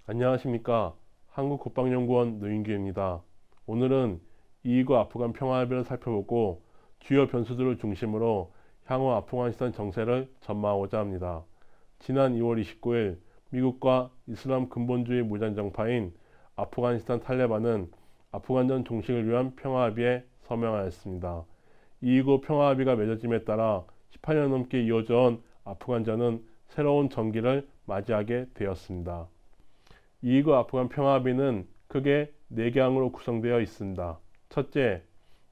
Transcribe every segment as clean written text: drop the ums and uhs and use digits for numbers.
안녕하십니까. 한국국방연구원 노인규입니다. 오늘은 이익과 아프간 평화협의를 살펴보고 주요 변수들을 중심으로 향후 아프가니스탄 정세를 전망하고자 합니다. 지난 2월 29일 미국과 이슬람 근본주의 무장정파인 아프가니스탄 탈레반은 아프간전 종식을 위한 평화합의에 서명하였습니다. 이후 평화합의가 맺어짐에 따라 18년 넘게 이어져 온 아프간전은 새로운 전기를 맞이하게 되었습니다. 이후 아프간 평화합의는 크게 4개 항으로 구성되어 있습니다. 첫째,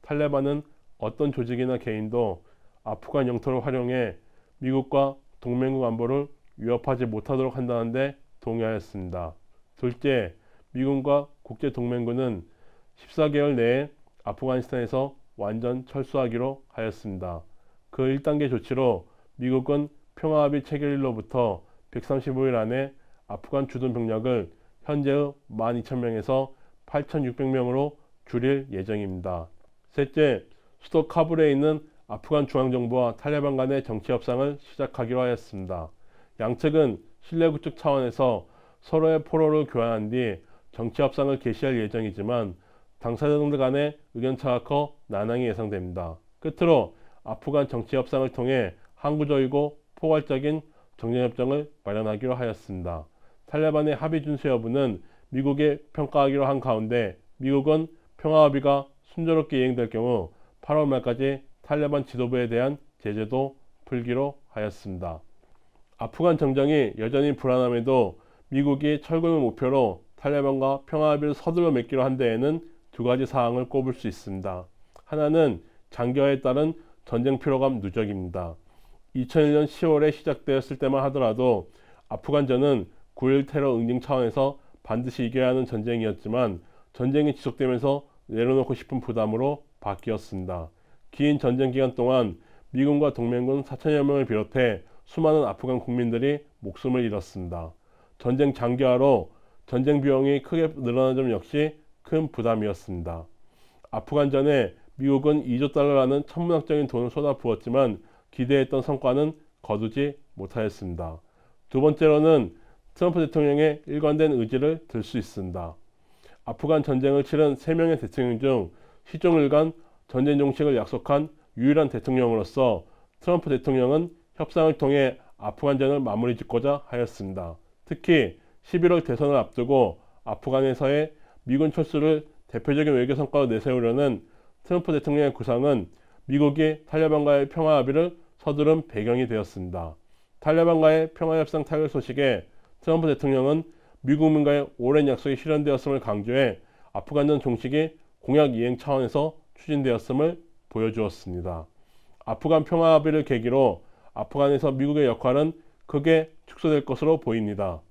탈레반은 어떤 조직이나 개인도 아프간 영토를 활용해 미국과 동맹국 안보를 위협하지 못하도록 한다는 데 동의하였습니다. 둘째, 미군과 국제동맹군은 14개월 내에 아프가니스탄에서 완전 철수하기로 하였습니다. 그 1단계 조치로 미국은 평화합의 체결일로부터 135일 안에 아프간 주둔 병력을 현재의 12,000명에서 8,600명으로 줄일 예정입니다. 셋째, 수도 카불에 있는 아프간 중앙정부와 탈레반 간의 정치 협상을 시작하기로 하였습니다. 양측은 신뢰 구축 차원에서 서로의 포로를 교환한 뒤 정치 협상을 개시할 예정이지만 당사자들 간의 의견차가 커 난항이 예상됩니다. 끝으로 아프간 정치 협상을 통해 항구적이고 포괄적인 정전협정을 마련하기로 하였습니다. 탈레반의 합의 준수 여부는 미국에 평가하기로 한 가운데 미국은 평화합의가 순조롭게 이행될 경우 8월 말까지 탈레반 지도부에 대한 제재도 풀기로 하였습니다. 아프간 정정이 여전히 불안함에도 미국이 철군을 목표로 탈레반과 평화합의를 서둘러 맺기로 한 데에는 2가지 사항을 꼽을 수 있습니다. 하나는 장기화에 따른 전쟁 피로감 누적입니다. 2001년 10월에 시작되었을 때만 하더라도 아프간전은 9.1 테러 응징 차원에서 반드시 이겨야 하는 전쟁이었지만 전쟁이 지속되면서 내려놓고 싶은 부담으로 바뀌었습니다. 긴 전쟁 기간 동안 미군과 동맹군 4천여 명을 비롯해 수많은 아프간 국민들이 목숨을 잃었습니다. 전쟁 장기화로 전쟁 비용이 크게 늘어난 점 역시 큰 부담이었습니다. 아프간전에 미국은 2조 달러라는 천문학적인 돈을 쏟아부었지만 기대했던 성과는 거두지 못하였습니다. 두 번째로는 트럼프 대통령의 일관된 의지를 들 수 있습니다. 아프간 전쟁을 치른 3명의 대통령 중 시종일관 전쟁 종식을 약속한 유일한 대통령으로서 트럼프 대통령은 협상을 통해 아프간전을 마무리 짓고자 하였습니다. 특히 11월 대선을 앞두고 아프간에서의 미군 철수를 대표적인 외교 성과로 내세우려는 트럼프 대통령의 구상은 미국이 탈레반과의 평화 합의를 서두른 배경이 되었습니다. 탈레반과의 평화협상 타결 소식에 트럼프 대통령은 미국민과의 오랜 약속이 실현되었음을 강조해 아프간전 종식이 공약 이행 차원에서 추진되었음을 보여주었습니다. 아프간 평화 합의를 계기로 아프간에서 미국의 역할은 크게 축소될 것으로 보입니다.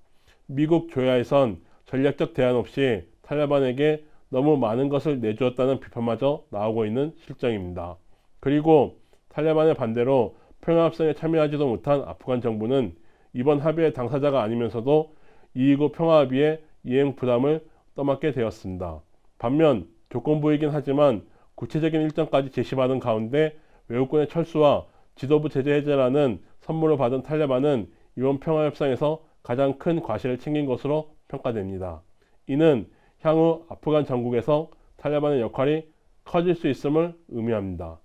미국 조야에선 전략적 대안 없이 탈레반에게 너무 많은 것을 내주었다는 비판마저 나오고 있는 실정입니다. 그리고 탈레반의 반대로 평화협상에 참여하지도 못한 아프간 정부는 이번 합의의 당사자가 아니면서도 이익 평화합의의 이행 부담을 떠맡게 되었습니다. 반면 조건부이긴 하지만 구체적인 일정까지 제시받은 가운데 외국군의 철수와 지도부 제재 해제라는 선물을 받은 탈레반은 이번 평화협상에서 가장 큰 과실을 챙긴 것으로 평가됩니다. 이는 향후 아프간 전국에서 탈레반의 역할이 커질 수 있음을 의미합니다.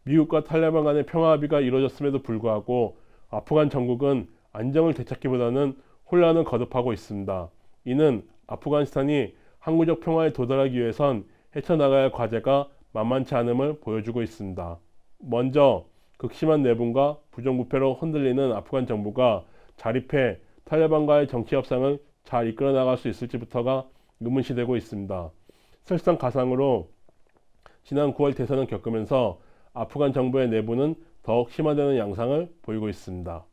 미국과 탈레반 간의 평화합의가 이루어졌음에도 불구하고 아프간 전국은 안정을 되찾기보다는 혼란을 거듭하고 있습니다. 이는 아프가니스탄이 항구적 평화에 도달하기 위해선 헤쳐나가야 할 과제가 만만치 않음을 보여주고 있습니다. 먼저 극심한 내분과 부정부패로 흔들리는 아프간 정부가 자립해 탈레반과의 정치 협상을 잘 이끌어 나갈 수 있을지부터가 의문시되고 있습니다. 설상가상으로 지난 9월 대선을 겪으면서 아프간 정부의 내부는 더욱 심화되는 양상을 보이고 있습니다.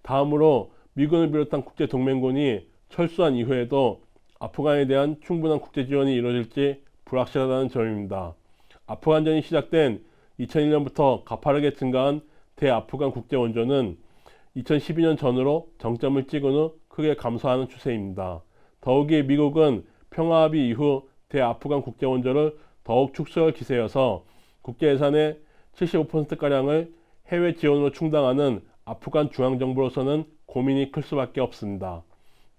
다음으로 미군을 비롯한 국제동맹군이 철수한 이후에도 아프간에 대한 충분한 국제지원이 이루어질지 불확실하다는 점입니다. 아프간전이 시작된 2001년부터 가파르게 증가한 대아프간 국제원조는 2012년 전으로 정점을 찍은 후 크게 감소하는 추세입니다. 더욱이 미국은 평화합의 이후 대아프간 국제원조를 더욱 축소할 기세여서 국제 예산의 75%가량을 해외 지원으로 충당하는 아프간 중앙정부로서는 고민이 클 수밖에 없습니다.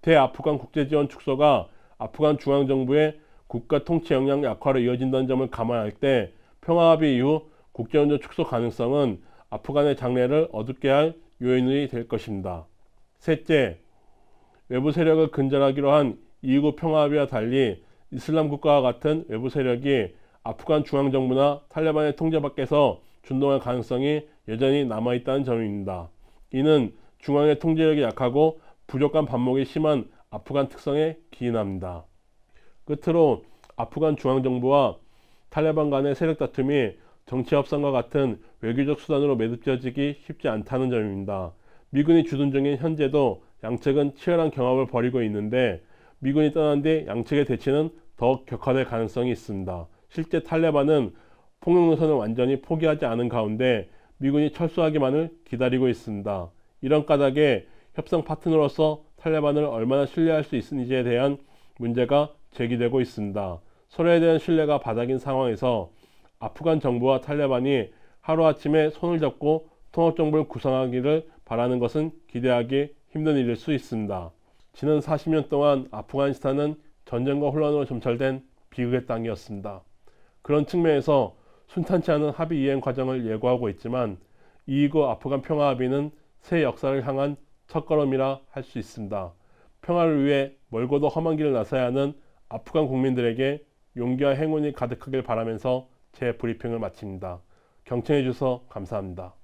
대아프간 국제지원 축소가 아프간 중앙정부의 국가 통치 역량 약화로 이어진다는 점을 감안할 때 평화합의 이후 국제원전 축소 가능성은 아프간의 장래를 어둡게 할 요인이 될 것입니다. 셋째, 외부 세력을 근절하기로 한 2.29 평화합의와 달리 이슬람 국가와 같은 외부 세력이 아프간 중앙정부나 탈레반의 통제 밖에서 준동할 가능성이 여전히 남아있다는 점입니다. 이는 중앙의 통제력이 약하고 부족한 반목이 심한 아프간 특성에 기인합니다. 끝으로 아프간 중앙정부와 탈레반 간의 세력 다툼이 정치 협상과 같은 외교적 수단으로 매듭지어지기 쉽지 않다는 점입니다. 미군이 주둔 중인 현재도 양측은 치열한 경합을 벌이고 있는데 미군이 떠난 뒤 양측의 대치는 더욱 격화될 가능성이 있습니다. 실제 탈레반은 폭력 노선을 완전히 포기하지 않은 가운데 미군이 철수하기만을 기다리고 있습니다. 이런 까닭에 협상 파트너로서 탈레반을 얼마나 신뢰할 수 있는지에 대한 문제가 제기되고 있습니다. 서로에 대한 신뢰가 바닥인 상황에서 아프간 정부와 탈레반이 하루아침에 손을 잡고 통합정부를 구성하기를 바라는 것은 기대하기 힘든 일일 수 있습니다. 지난 40년 동안 아프가니스탄은 전쟁과 혼란으로 점철된 비극의 땅이었습니다. 그런 측면에서 순탄치 않은 합의 이행 과정을 예고하고 있지만 2.29 아프간 평화합의는 새 역사를 향한 첫걸음이라 할 수 있습니다. 평화를 위해 멀고도 험한 길을 나서야 하는 아프간 국민들에게 용기와 행운이 가득하길 바라면서 제 브리핑을 마칩니다. 경청해 주셔서 감사합니다.